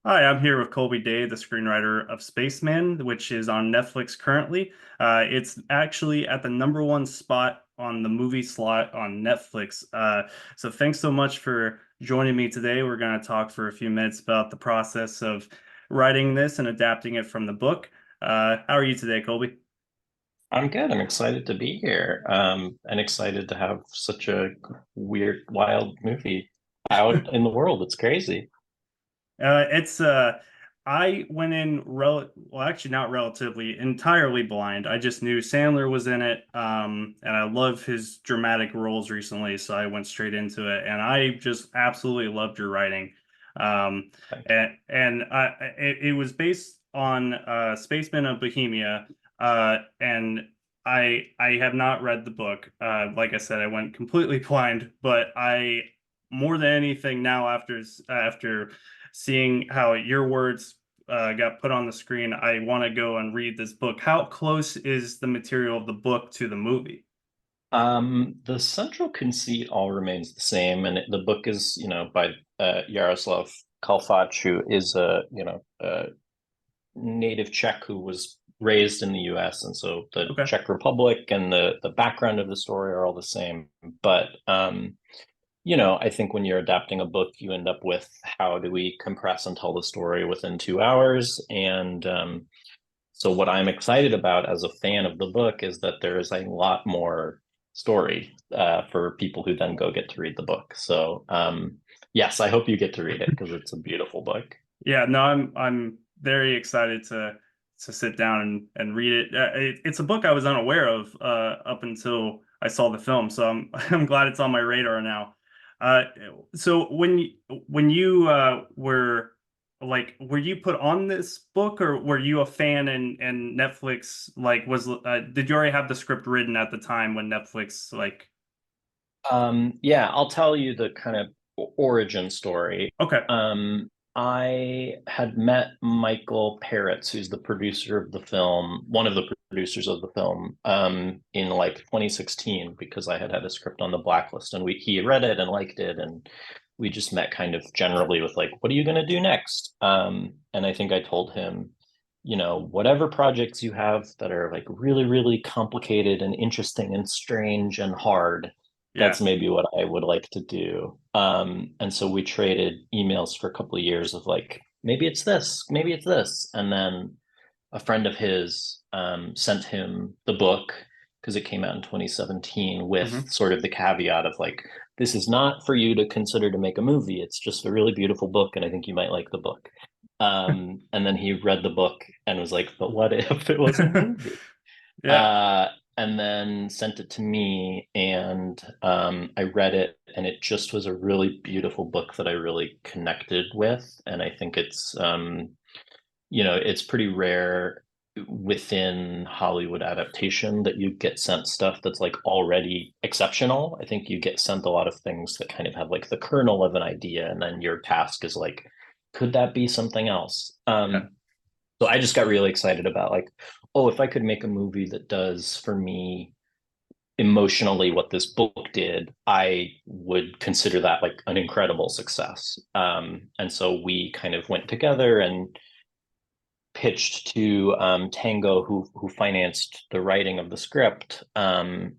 Hi, I'm here with Colby Day, the screenwriter of Spaceman, which is on Netflix currently. It's actually at the number one spot on the movie slot on Netflix. So thanks so much for joining me today. We're going to talk for a few minutes about the process of writing this and adapting it from the book. How are you today, Colby? I'm good. I'm excited to be here. And excited to have such a weird, wild movie out in the world. It's crazy. It's I went in well, actually not relatively entirely blind. I just knew Sandler was in it, and I love his dramatic roles recently, so I went straight into it, and I just absolutely loved your writing. Um, Thanks. and it was based on Spaceman of Bohemia, and I have not read the book. Like I said, I went completely blind, but I more than anything now after seeing how your words got put on the screen, I want to go and read this book. How close is the material of the book to the movie? The central conceit all remains the same, and the book is, by Yaroslav Kalfach, who is a native Czech who was raised in the U.S., and so the Okay. Czech Republic and the background of the story are all the same. But I think when you're adapting a book, you end up with how do we compress and tell the story within 2 hours? And so, what I'm excited about as a fan of the book is that there is a lot more story for people who then go get to read the book. So, yes, I hope you get to read it because it's a beautiful book. Yeah, no, I'm very excited to sit down and read it. It's a book I was unaware of up until I saw the film, so I'm I'm glad it's on my radar now. Uh, so when you were you put on this book, or were you a fan and Netflix like was did you already have the script written at the time when Netflix like Yeah, I'll tell you the kind of origin story. okay, I had met Michael Parrots, who's the producer of the film, one of the producers of the film, in like 2016 because I had a script on the blacklist, and he had read it and liked it, and we just met kind of generally with like, what are you going to do next? And I think I told him, whatever projects you have that are like really, really complicated and interesting and strange and hard, yeah, that's maybe what I would like to do. And so we traded emails for a couple of years of like, maybe it's this, maybe it's this. And then a friend of his sent him the book because it came out in 2017 with hmm sort of the caveat of like, this is not for you to consider to make a movie. It's just a really beautiful book, and I think you might like the book. And then he read the book and was like, but what if it was a movie? yeah. uh, and then sent it to me, and I read it, and it just was a really beautiful book that I really connected with. And I think it's pretty rare within Hollywood adaptation that you get sent stuff that's like already exceptional. I think you get sent a lot of things that kind of have like the kernel of an idea, and then your task is like, could that be something else? Yeah. So I just got really excited about like, oh, if I could make a movie that does for me emotionally what this book did, I would consider that like an incredible success. And so we kind of went together and pitched to Tango, who financed the writing of the script, a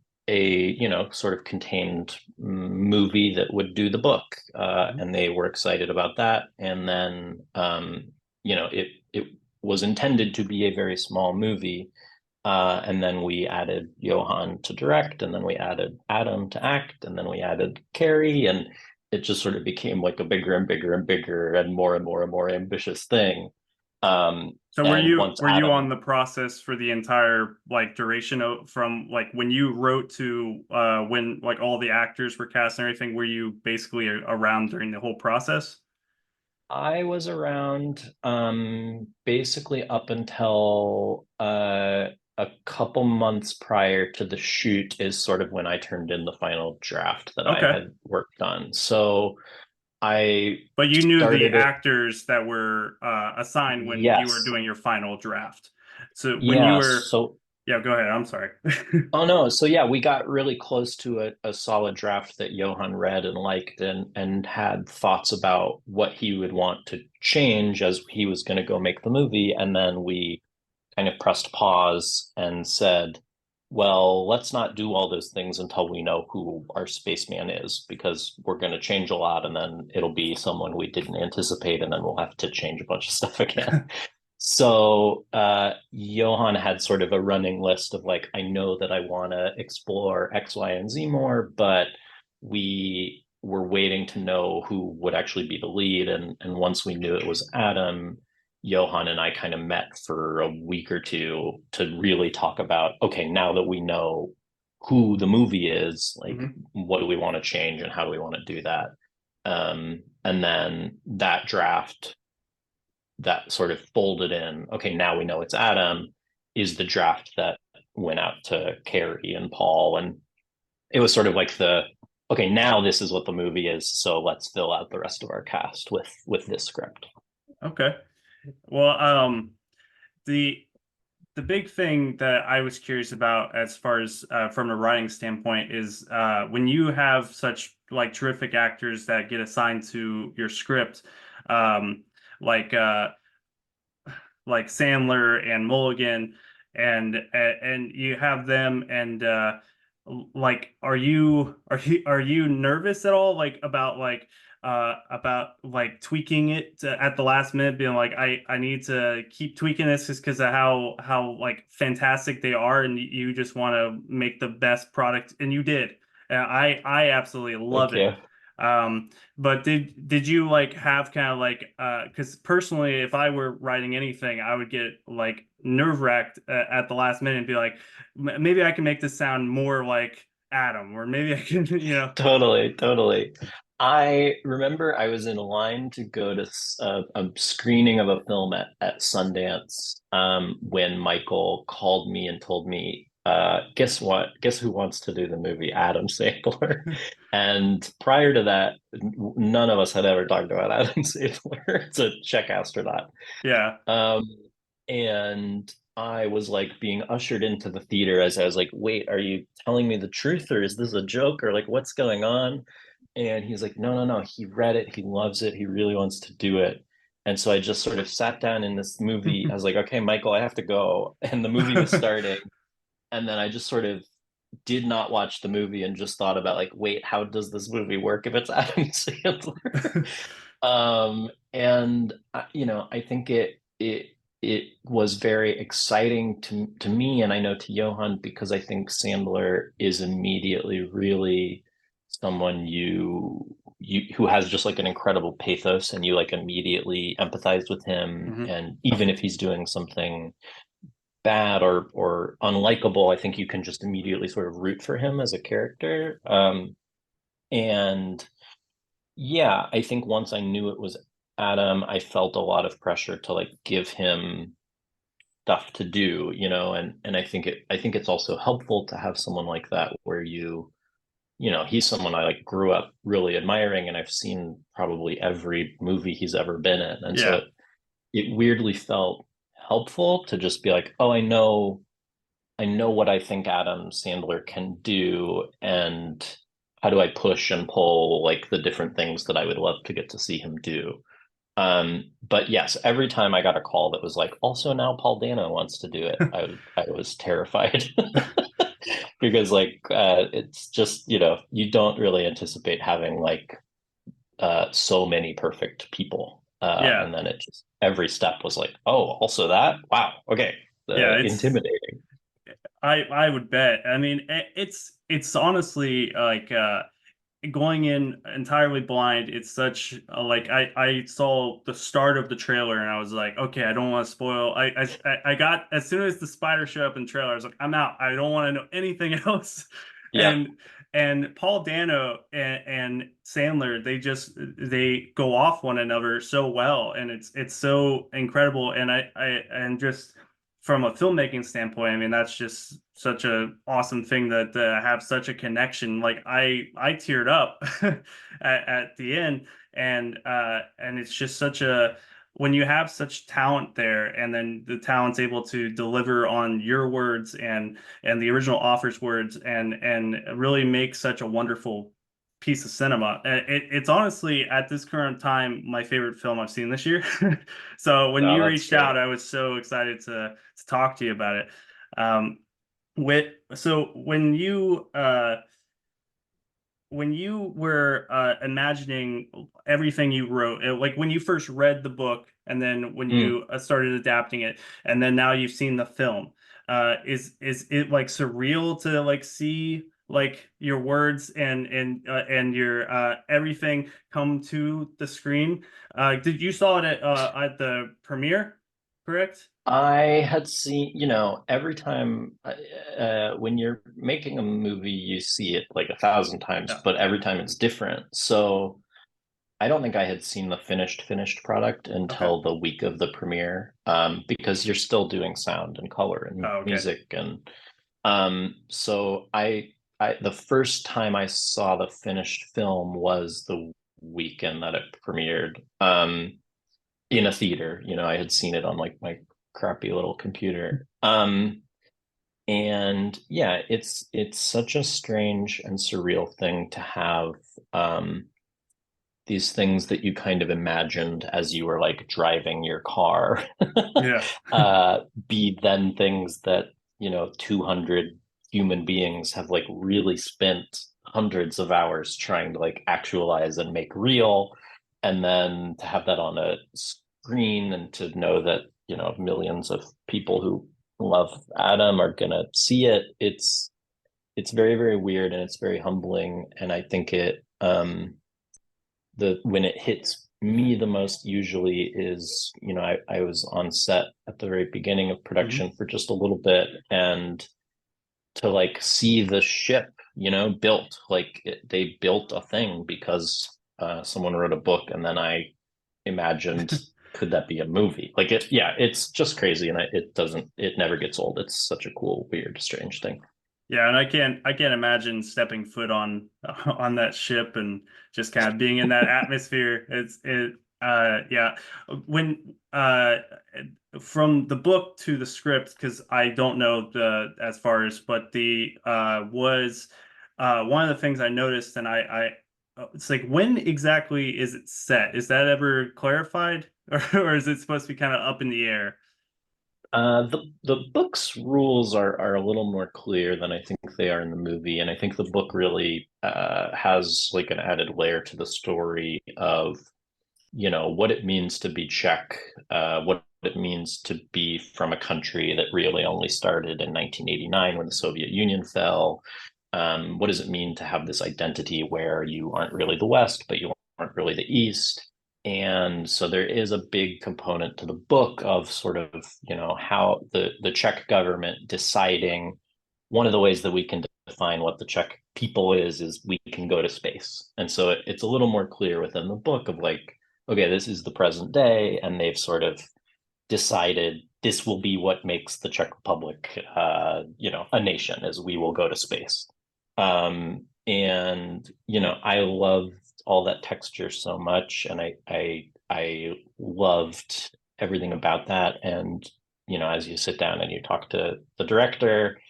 sort of contained movie that would do the book, Mhm. and they were excited about that. And then it was intended to be a very small movie, and then we added Johan to direct, and then we added Adam to act, and then we added Carrie, and it just sort of became like a bigger and bigger and bigger and more and more ambitious thing. So were And you once were you on Adam, the process for the entire like duration of from like when you wrote to when like all the actors were cast and everything, were you basically around during the whole process? I was around basically up until a couple months prior to the shoot is sort of when I turned in the final draft that I Okay. had worked on. So I But you knew the started it. actors that were assigned when you were Yes. doing your final draft. So when you Yeah. were So. Yeah, go ahead. I'm sorry. Oh no, so yeah, we got really close to a solid draft that Johan read and liked and had thoughts about what he would want to change as he was going to go make the movie. And then we kind of pressed pause and said, well, let's not do all those things until we know who our spaceman is, because we're going to change a lot and then it'll be someone we didn't anticipate, and then we'll have to change a bunch of stuff again. So Johan had sort of a running list of like, I know that I want to explore X, Y, and Z more, but we were waiting to know who would actually be the lead. And once we knew it was Adam, Johan and I kind of met for a week or two to really talk about, okay, now that we know who the movie is, like, Mhm. what do we want to change and how do we want to do that? And then that draft that sort of folded in, okay, now we know it's Adam, is the draft that went out to Carrie and Paul. And it was sort of like the, okay, now this is what the movie is. So let's fill out the rest of our cast with this script. Okay. Well, the the big thing that I was curious about as far as from a writing standpoint is when you have such like terrific actors that get assigned to your script, um, like uh, like Sandler and Mulligan, and you have them and like are you nervous at all like about like tweaking it at the last minute, being like I need to keep tweaking this just because of how like fantastic they are, and you just want to make the best product, and you did. I absolutely love Thank it. you. Um, but did you like have kind of like because personally, if I were writing anything, I would get like nerve-wracked at the last minute and be like, Maybe I can make this sound more like Adam, or maybe I can, Totally, totally. I remember I was in line to go to a screening of a film at Sundance when Michael called me and told me, guess what? Guess who wants to do the movie? Adam Sandler. And prior to that, none of us had ever talked about Adam Sandler. It's a Czech astronaut. Yeah. Um, and I was like being ushered into the theater as I was like, wait, are you telling me the truth or is this a joke or like what's going on? And he's like, no, no, no. He read it. He loves it. He really wants to do it. And so I just sort of sat down in this movie. I was like, okay, Michael, I have to go. And the movie was starting. And then I just sort of did not watch the movie and just thought about like, wait, how does this movie work if it's Adam Sandler? And I think it was very exciting to me, and I know to Johan, because I think Sandler is immediately really someone you who has just like an incredible pathos, and you like immediately empathize with him, Mhm. and even if he's doing something bad or unlikable, I think you can just immediately sort of root for him as a character. And yeah, I think once I knew it was Adam, I felt a lot of pressure to like give him stuff to do, and I think it's also helpful to have someone like that where he's someone I like grew up really admiring, and I've seen probably every movie he's ever been in. And so Yeah. it weirdly felt helpful to just be like, oh, I know what I think Adam Sandler can do, and how do I push and pull like the different things that I would love to get to see him do. But yes, every time I got a call that was like, also now Paul Dano wants to do it, I was terrified because like it's just you don't really anticipate having like so many perfect people, Yeah. and then it just every step was like, oh, also that, wow, okay, Yeah. intimidating. I would bet. I mean, it's honestly like going in entirely blind. It's such like I saw the start of the trailer and I was like, okay, I don't want to spoil. I got as soon as the spider showed up in the trailer, I was like, I'm out. I don't want to know anything else. Yep. And Paul Dano and Sandler, they go off one another so well, and it's so incredible. And and just from a filmmaking standpoint, I mean, that's just such a awesome thing that have such a connection. Like I teared up at the end, and it's just such a when you have such talent there, and then the talent's able to deliver on your words and the original author's words, and really make such a wonderful piece of cinema. It's honestly at this current time my favorite film I've seen this year. So when Oh, you that's reached out, great. I was so excited to talk to you about it. Um, with so when you were imagining everything you wrote, like when you first read the book, and then when Mm. you started adapting it, and then now you've seen the film, is it like surreal to like see like your words and your everything come to the screen? Did you saw it at the premiere, correct? I had seen, every time when you're making a movie, you see it like 1,000 times, Yeah. but every time it's different. So I don't think I had seen the finished product Okay. until the week of the premiere, because you're still doing sound and color and Oh, okay. music, and so I the first time I saw the finished film was the weekend that it premiered, in a theater. I had seen it on like my crappy little computer. And yeah, it's such a strange and surreal thing to have, um these things that you kind of imagined as you were like driving your car, Yeah. uh be then things that 200 human beings have like really spent hundreds of hours trying to like actualize and make real, and then to have that on a screen and to know that millions of people who love Adam are gonna see it. It's very, very weird, and it's very humbling, and I think it the when it hits me the most usually is, I was on set at the very beginning of Hmm. production for just a little bit, and to like see the ship built, like they built a thing because someone wrote a book, and then I imagined, could that be a movie? Like it, yeah, it's just crazy, and it never gets old. It's such a cool, weird, strange thing. Yeah, and I can't imagine stepping foot on on that ship and just kind of being in that atmosphere. Yeah. When from the book to the script, because I don't know the as far as, but the was one of the things I noticed, and it's like, when exactly is it set? Is that ever clarified? Or is it supposed to be kind of up in the air? The book's rules are a little more clear than I think they are in the movie, and I think the book really has like an added layer to the story of what it means to be Czech, what it means to be from a country that really only started in 1989 when the Soviet Union fell. What does it mean to have this identity where you aren't really the West, but you aren't really the East? And so there is a big component to the book of sort of, how the Czech government deciding, one of the ways that we can define what the Czech people is we can go to space. And so it's a little more clear within the book of like, okay, this is the present day, and they've sort of decided this will be what makes the Czech Republic, a nation, is we will go to space. And I loved all that texture so much, and I loved everything about that. And as you sit down and you talk to the director,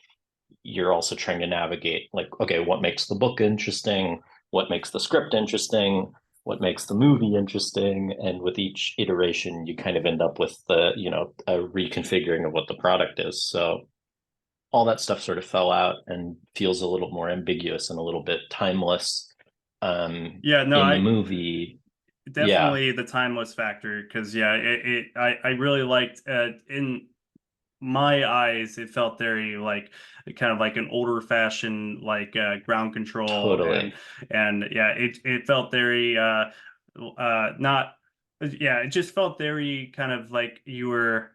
you're also trying to navigate like, okay, what makes the book interesting, what makes the script interesting, what makes the movie interesting, and with each iteration you kind of end up with a reconfiguring of what the product is. So all that stuff sort of fell out and feels a little more ambiguous and a little bit timeless, Yeah, no, in the I movie. Yeah, definitely the timeless factor, because yeah, I really liked in my eyes, it felt very like kind of like an older fashioned like ground control, totally. and yeah, it felt very not yeah, it just felt very kind of like you were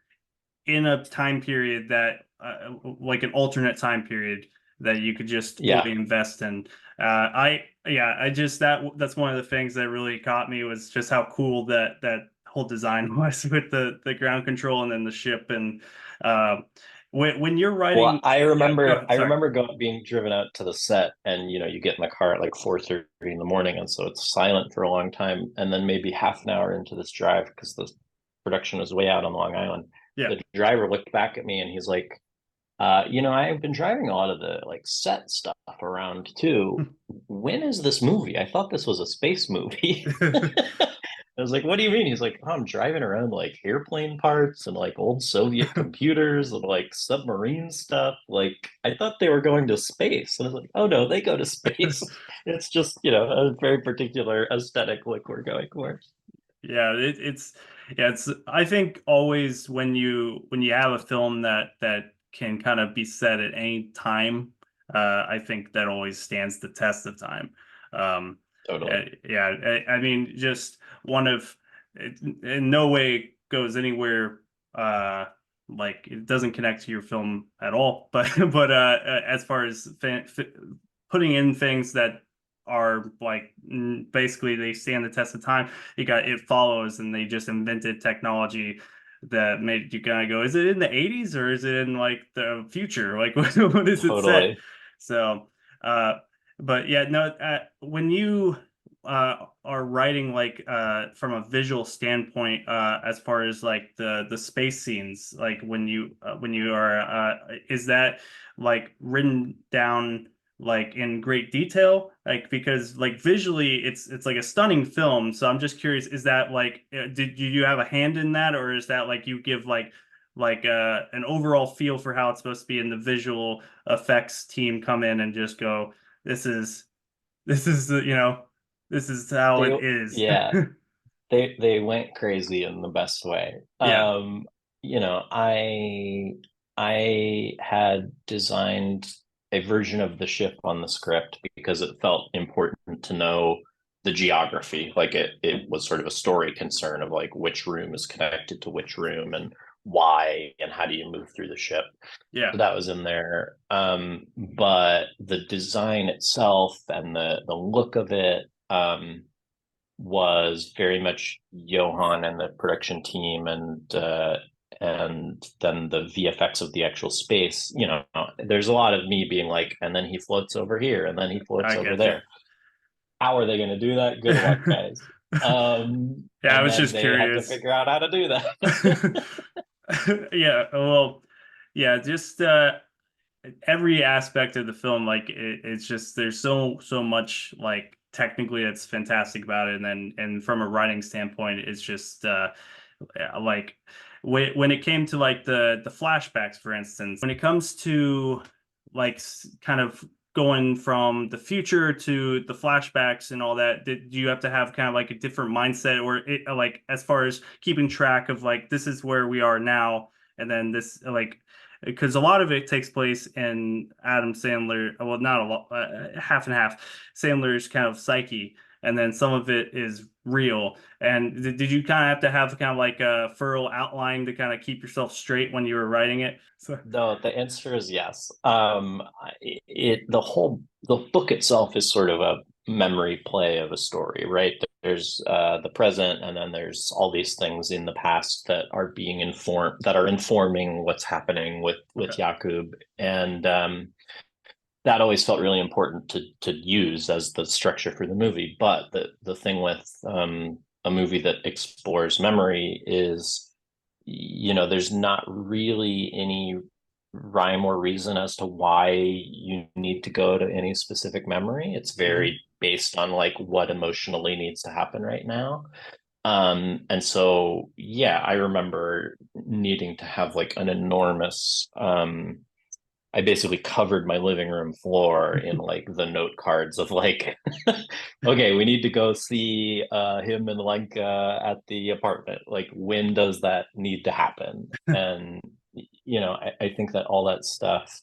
in a time period that like an alternate time period that you could just fully Yeah. invest in. I yeah, I just that's one of the things that really caught me, was just how cool that whole design was with the ground control and then the ship. And uh, when you're Well, writing, I yeah, go remember ahead. I Sorry. remember being driven out to the set, and you get in the car at like 4:30 in the morning, and so it's silent for a long time, and then maybe half an hour into this drive, because the production was way out on Long Island. Yeah. The driver looked back at me and he's like, I've been driving a lot of the like set stuff around too. When is this movie? I thought this was a space movie. I was like, what do you mean? He's like, oh, I'm driving around like airplane parts and like old Soviet computers and like submarine stuff. Like, I thought they were going to space. And I was like, oh no, they go to space. It's just, a very particular aesthetic look we're going for. Yeah, it's I think always when you have a film that can kind of be set at any time, I think that always stands the test of time. Um, Totally. yeah, I mean, just one of it in no way goes anywhere like it doesn't connect to your film at all. But as far as putting in things that are like basically they stand the test of time. You got It Follows, and they just invented technology that made you kind of go, is it in the 80s or is it in like the future? Like what is it set? Totally. So uh but yeah, no, when you are writing like from a visual standpoint, as far as like the space scenes, like when you are is that like written down like in great detail, like because like visually it's like a stunning film, so I'm just curious, is that like did you have a hand in that, or is that like you give like an overall feel for how it's supposed to be, and the visual effects team come in and just go, this is this is this is how it They, is. yeah, they went crazy in the best way. Yeah. I had designed a version of the ship on the script because it felt important to know the geography. Like it was sort of a story concern of like which room is connected to which room and why and how do you move through the ship. Yeah. So that was in there. But the design itself and the look of it, was very much Johan and the production team, and then the VFX of the actual space. There's a lot of me being like, and then he floats over here, and then he floats I over get you. there. How are they going to do that? Good luck, guys. Yeah, I And was then just they had to curious. figure out how to do that. Yeah, well, yeah, just every aspect of the film, like it's just there's so much like technically that's fantastic about it, and then and from a writing standpoint, it's just like when it came to like the flashbacks, for instance, when it comes to like kind of going from the future to the flashbacks and all that, did you have to have kind of like a different mindset, or like as far as keeping track of like this is where we are now, and then this like because a lot of it takes place in Adam Sandler, well, not a lot, half and half, Sandler's kind of psyche, and then some of it is real. And did you kind of have to have kind of like a furrow outline to kind of keep yourself straight when you were writing it? So, No, the answer is yes. The book itself is sort of a memory play of a story, right? There's the present, and then there's all these things in the past that are being informed, that are informing what's happening with okay. Jakub, and that always felt really important to use as the structure for the movie. But the thing with a movie that explores memory is, there's not really any rhyme or reason as to why you need to go to any specific memory. It's Hmm. very based on like what emotionally needs to happen right now. And so yeah, I remember needing to have like an enormous I basically covered my living room floor in like the note cards of like, okay, we need to go see him and Lenka at the apartment. Like, when does that need to happen? And I think that all that stuff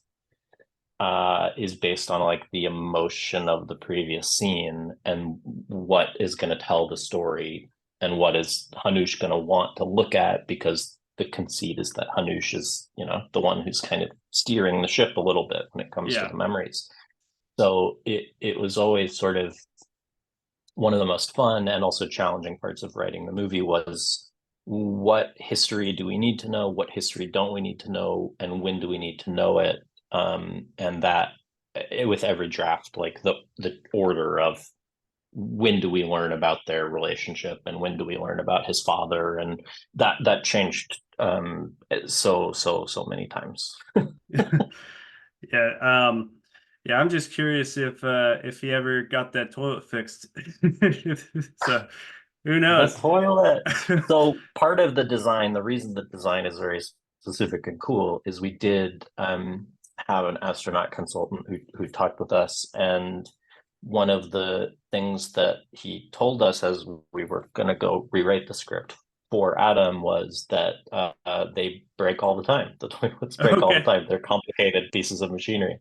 is based on like the emotion of the previous scene and what is going to tell the story and what is Hanush going to want to look at, because the conceit is that Hanush is, the one who's kind of steering the ship a little bit when it comes to Yeah. the memories. So it was always sort of one of the most fun and also challenging parts of writing the movie was, what history do we need to know? What history don't we need to know? And when do we need to know it? And that with every draft, like the order of when do we learn about their relationship, and when do we learn about his father, and that changed so many times. Yeah. Yeah, I'm just curious if he ever got that toilet fixed. So who The knows? toilet. So part of the design, the reason the design is very specific and cool is we did have an astronaut consultant who talked with us, and one of the things that he told us as we were going to go rewrite the script for Adam was that they break all the time. The toilets break all the Okay. time. They're complicated pieces of machinery.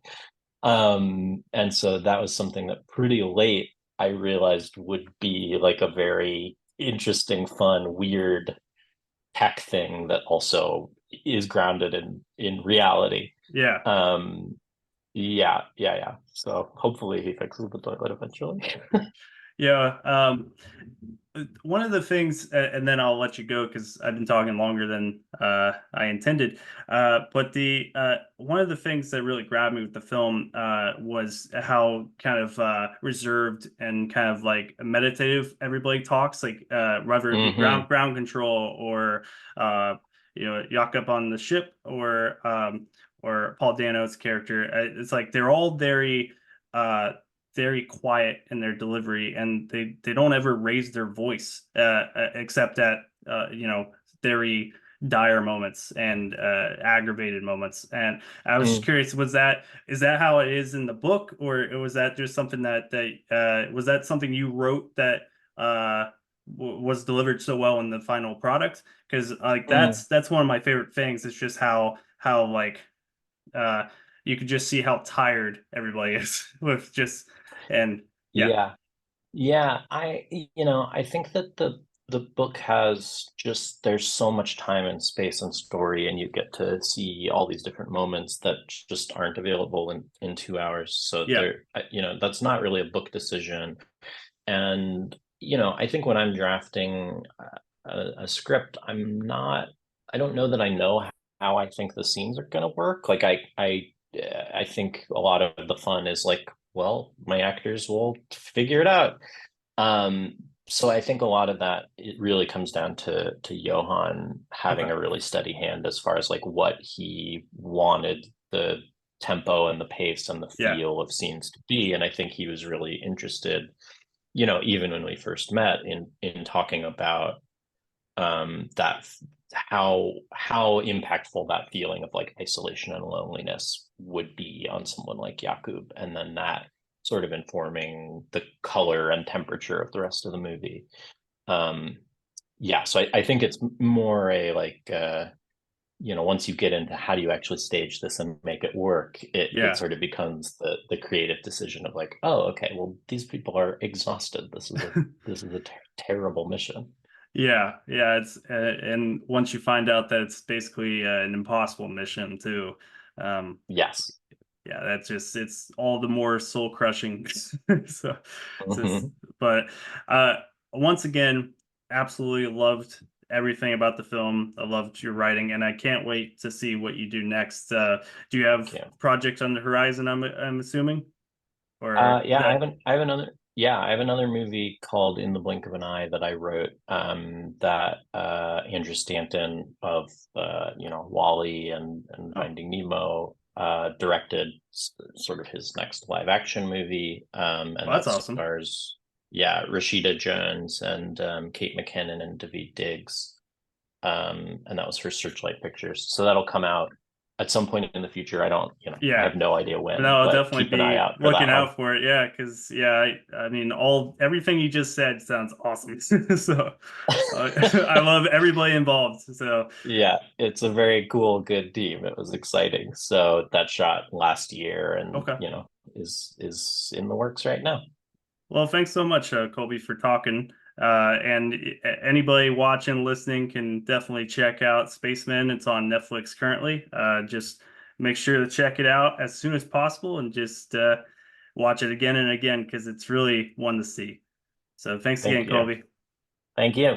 And so that was something that pretty late I realized would be like a very interesting, fun, weird tech thing that also is grounded in reality. Yeah. Um, yeah. So hopefully he fixes the toilet eventually. Yeah. One of the things, and then I'll let you go because I've been talking longer than I intended. But the one of the things that really grabbed me with the film was how kind of reserved and kind of like meditative everybody talks, like whether it be Hmm. ground control or Jakob on the ship or Paul Dano's character. It's like they're all uh, very quiet in their delivery, and they don't ever raise their voice except at very dire moments and aggravated moments. And I was just Mm. curious, is that how it is in the book, or was that just something that was that something you wrote that was delivered so well in the final product? Because like Mm. that's one of my favorite things. It's just how like uh you could just see how tired everybody is with just and yeah. Yeah. Yeah, I think that the book has just there's so much time and space and story, and you get to see all these different moments that just aren't available in 2 hours. So Yeah. there, that's not really a book decision. And I think when I'm drafting a script, I don't know that I know how I think the scenes are going to work. Like I think a lot of the fun is like, well, my actors will figure it out. um, so I think a lot of that it really comes down to Johan having Okay. a really steady hand as far as like what he wanted the tempo and the pace and the Yeah. feel of scenes to be. And I think he was really interested, even when we first met, in talking about that how impactful that feeling of like isolation and loneliness would be on someone like Jakub, and then that sort of informing the color and temperature of the rest of the movie. um yeah, so I think it's more a like once you get into how do you actually stage this and make it work, it Yeah. sort of becomes the creative decision of like, oh, okay, well, these people are exhausted. This is a terrible mission. Yeah. Yeah. It's and once you find out that it's basically an impossible mission too, um, Yes. yeah, that's just it's all the more soul crushing. So, it's just, Hmm. but uh, once again, absolutely loved everything about the film. I loved your writing, and I can't wait to see what you do next. Do you have Yeah. projects on the horizon? I'm assuming, or Yeah, that. I have another movie called In the Blink of an Eye that I wrote, that Andrew Stanton of Wall-E and Oh, Finding Nemo directed, sort of his next live action movie. And well, that's that awesome. stars, yeah, Rashida Jones and Kate McKinnon and Daveed Diggs. And that was for Searchlight Pictures. So that'll come out at some point in the future. I don't, I Yeah. have no idea No, when, I'll but definitely keep an eye be out for looking that one. out for it. Yeah, because I mean, all everything you just said sounds awesome. So I love everybody involved. So Yeah, it's a very cool, good team. It was exciting. So that shot last year, and okay. is in the works right now. Well, thanks so much, Colby, for talking. And anybody watching, listening can definitely check out Spaceman. It's on Netflix currently. Just make sure to check it out as soon as possible and just watch it again and again because it's really one to see. So thanks Thank again, you. Colby. Thank you.